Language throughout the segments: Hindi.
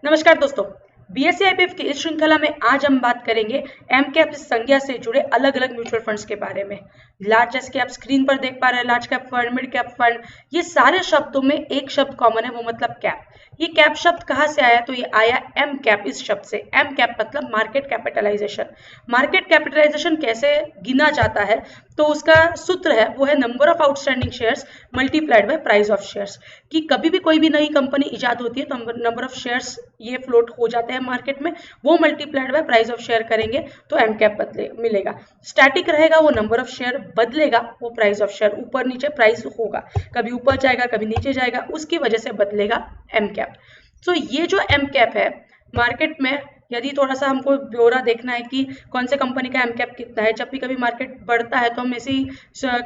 नमस्कार दोस्तों, बीएससी आईपीएफ की इस श्रृंखला में आज हम बात करेंगे एम कैप संज्ञा से जुड़े अलग अलग म्यूचुअल फंड्स के बारे में। लार्ज, जैसे कि आप स्क्रीन पर देख पा रहे हैं, large cap fund, mid cap fund, ये सारे शब्दों में एक शब्द कॉमन है, वो मतलब कैप। ये कैप शब्द कहाँ से आया? तो ये आया एम कैप इस शब्द से। एम कैप मतलब मार्केट कैपिटलाइजेशन। मार्केट कैपिटलाइजेशन कैसे गिना जाता है? तो उसका सूत्र है, वो है number of outstanding shares multiplied by price of shares. कि कभी भी कोई भी नई कंपनी इजाद होती है तो नंबर ऑफ शेयर्स ये फ्लोट हो जाते हैं मार्केट में, वो multiplied by price of share करेंगे तो एम कैप मिलेगा। स्टैटिक रहेगा वो नंबर ऑफ शेयर, बदलेगा वो प्राइस ऑफ शेयर, ऊपर नीचे प्राइस होगा, कभी ऊपर जाएगा कभी नीचे जाएगा, उसकी वजह से बदलेगा एम कैप। तो ये जो एम कैप है मार्केट में, यदि थोड़ा सा हमको ब्यौरा देखना है कि कौन से कंपनी का एम कैप कितना है, जब भी कभी मार्केट बढ़ता है तो हम ऐसी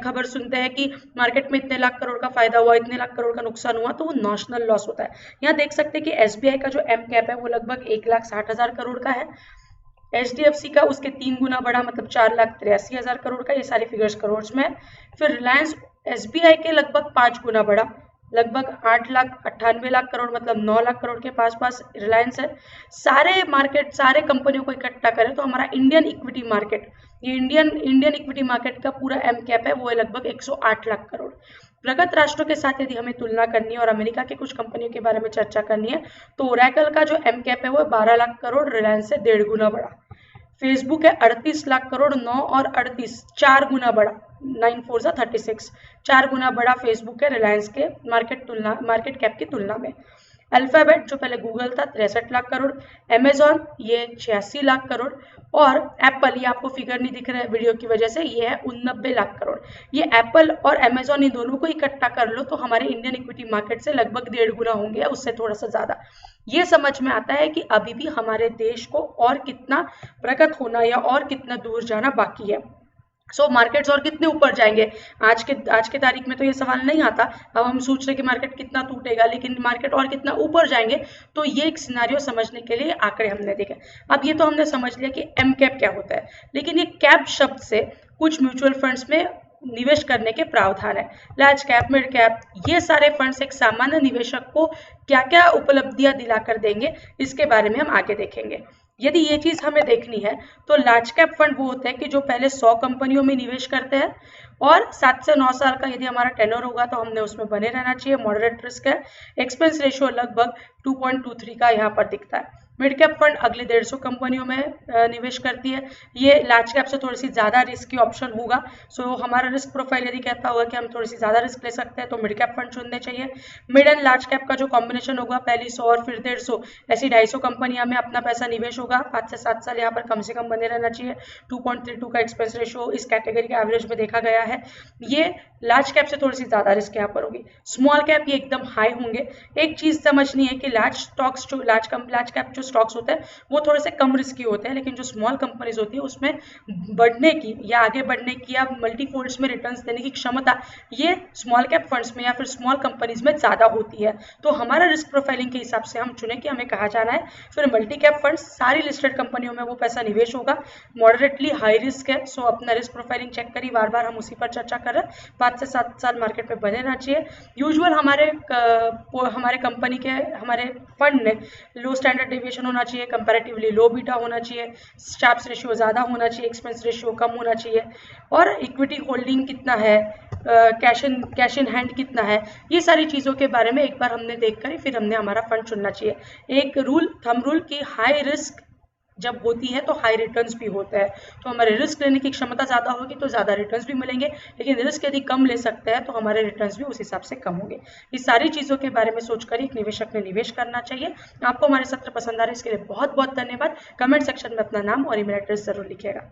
खबर सुनते हैं कि मार्केट में इतने लाख करोड़ का फायदा हुआ, इतने लाख करोड़ का नुकसान हुआ, तो वो नॉशनल लॉस होता है। यहाँ देख सकते हैं कि एसबीआई का जो एम कैप है वो लगभग 1,60,000 करोड़ का है। एचडीएफसी का उसके 3 गुना बड़ा, मतलब 4,83,000 करोड़ का। ये सारे फिगर्स करोड़ में है। फिर रिलायंस एसबीआई के लगभग 5 गुना बड़ा, लगभग 8,98,00,000 करोड़, मतलब 9 लाख करोड़ के पास रिलायंस है। सारे मार्केट, सारे कंपनियों को इकट्ठा करें तो हमारा इंडियन इक्विटी मार्केट, ये इंडियन इक्विटी मार्केट का पूरा एम कैप है वो है लगभग 108 लाख करोड़। प्रगत राष्ट्रों के साथ यदि हमें तुलना करनी है और अमेरिका के कुछ कंपनियों के बारे में चर्चा करनी है तो ओरेकल का जो एम कैप है वो 12 लाख करोड़, रिलायंस से 1.5 गुना बड़ा। फेसबुक है 38 लाख करोड़, 9 और 38 4 गुना बड़ा, 9 4 जा 36, 4 गुना बड़ा फेसबुक है रिलायंस के मार्केट कैप की तुलना में। अल्फाबेट जो पहले गूगल था 63 लाख करोड़, अमेजॉन ये 86 लाख करोड़, और एप्पल, ये आपको फिगर नहीं दिख रहा है वीडियो की वजह से, ये है 89 लाख करोड़। ये एप्पल और अमेजॉन, इन दोनों को इकट्ठा कर लो तो हमारे इंडियन इक्विटी मार्केट से लगभग 1.5 गुना होंगे या उससे थोड़ा सा ज्यादा। ये समझ में आता है कि अभी भी हमारे देश को और कितना प्रगत होना या और कितना दूर जाना बाकी है। मार्केट्स और कितने ऊपर जाएंगे, आज के तारीख में तो ये सवाल नहीं आता। अब हम सोच रहे कि मार्केट कितना टूटेगा, लेकिन मार्केट और कितना ऊपर जाएंगे, तो ये एक सिनारियो समझने के लिए आंकड़े हमने देखे। अब ये तो हमने समझ लिया कि एम कैप क्या होता है, लेकिन ये कैप शब्द से कुछ म्यूचुअल फंड्स में निवेश करने के प्रावधान है। लार्ज कैप, मिड कैप, ये सारे फंड्स एक सामान्य निवेशक को क्या क्या उपलब्धियां दिलाकर देंगे, इसके बारे में हम आगे देखेंगे। यदि ये चीज हमें देखनी है तो लार्ज कैप फंड वो होते हैं कि जो पहले 100 कंपनियों में निवेश करते हैं और 7 से 9 साल का यदि हमारा टेन्योर होगा तो हमने उसमें बने रहना चाहिए। मॉडरेट रिस्क है, एक्सपेंस रेशियो लगभग 2.23 का यहाँ पर दिखता है। मिड कैप फंड अगले 150 कंपनियों में निवेश करती है। ये लार्ज कैप से थोड़ी सी ज्यादा रिस्की ऑप्शन होगा। हमारा रिस्क प्रोफाइल यदि कहता होगा कि हम थोड़ी सी ज्यादा रिस्क ले सकते हैं तो मिड कैप फंड चुनने चाहिए। मिड एंड लार्ज कैप का जो कॉम्बिनेशन होगा, पहली 100 और फिर 150, ऐसी 250 कंपनियां में अपना पैसा निवेश होगा। 5 से 7 साल यहाँ पर कम से कम बने रहना चाहिए। 2.32 का एक्सपेंस रेशियो इस कैटेगरी के एवरेज में देखा गया है। ये लार्ज कैप से थोड़ी सी ज्यादा रिस्क यहाँ पर होगी। स्मॉल कैप ये एकदम हाई होंगे। एक चीज समझनी है कि लार्ज कैप जो स्टॉक्स होते हैं वो थोड़े से कम रिस्की होते हैं, लेकिन जो स्मॉल कंपनीज होती है उसमें बढ़ने की या आगे बढ़ने की या मल्टीफोल्ड्स में रिटर्न्स देने की क्षमता ये स्मॉल कैप फंड्स में या फिर स्मॉल कंपनीज में ज्यादा होती है। तो हमारा रिस्क प्रोफाइलिंग के हिसाब से हम चुने कि हमें कहाँ जाना है। फिर मल्टी कैप फंड्स, सारी लिस्टेड कंपनियों में वो पैसा निवेश होगा, मॉडरेटली हाई रिस्क है। अपना रिस्क प्रोफाइलिंग चेक करिए, बार बार हम उसी पर चर्चा कर रहे हैं। 5 से 7 साल मार्केट में बने रहना चाहिए। यूजुअल हमारे कंपनी के, हमारे फंड में लो स्टैंडर्ड डेविएशन होना चाहिए, कंपैरेटिवली लो बीटा होना चाहिए, शार्प्स रेशियो ज्यादा होना चाहिए, एक्सपेंस रेशियो कम होना चाहिए, और इक्विटी होल्डिंग कितना है, कैश इन हैंड कितना है, ये सारी चीजों के बारे में एक बार हमने देखकर फिर हमने हमारा फंड चुनना चाहिए। एक थंब रूल की हाई रिस्क जब होती है तो हाई रिटर्न्स भी होते हैं। तो हमारे रिस्क लेने की क्षमता ज्यादा होगी तो ज्यादा रिटर्न्स भी मिलेंगे, लेकिन रिस्क यदि कम ले सकते हैं तो हमारे रिटर्न्स भी उस हिसाब से कम होंगे। इस सारी चीजों के बारे में सोचकर एक निवेशक ने निवेश करना चाहिए। आपको हमारे सत्र पसंद आ रहे हैं, इसके लिए बहुत बहुत धन्यवाद। कमेंट सेक्शन में अपना नाम और ईमेल एड्रेस जरूर लिखिएगा।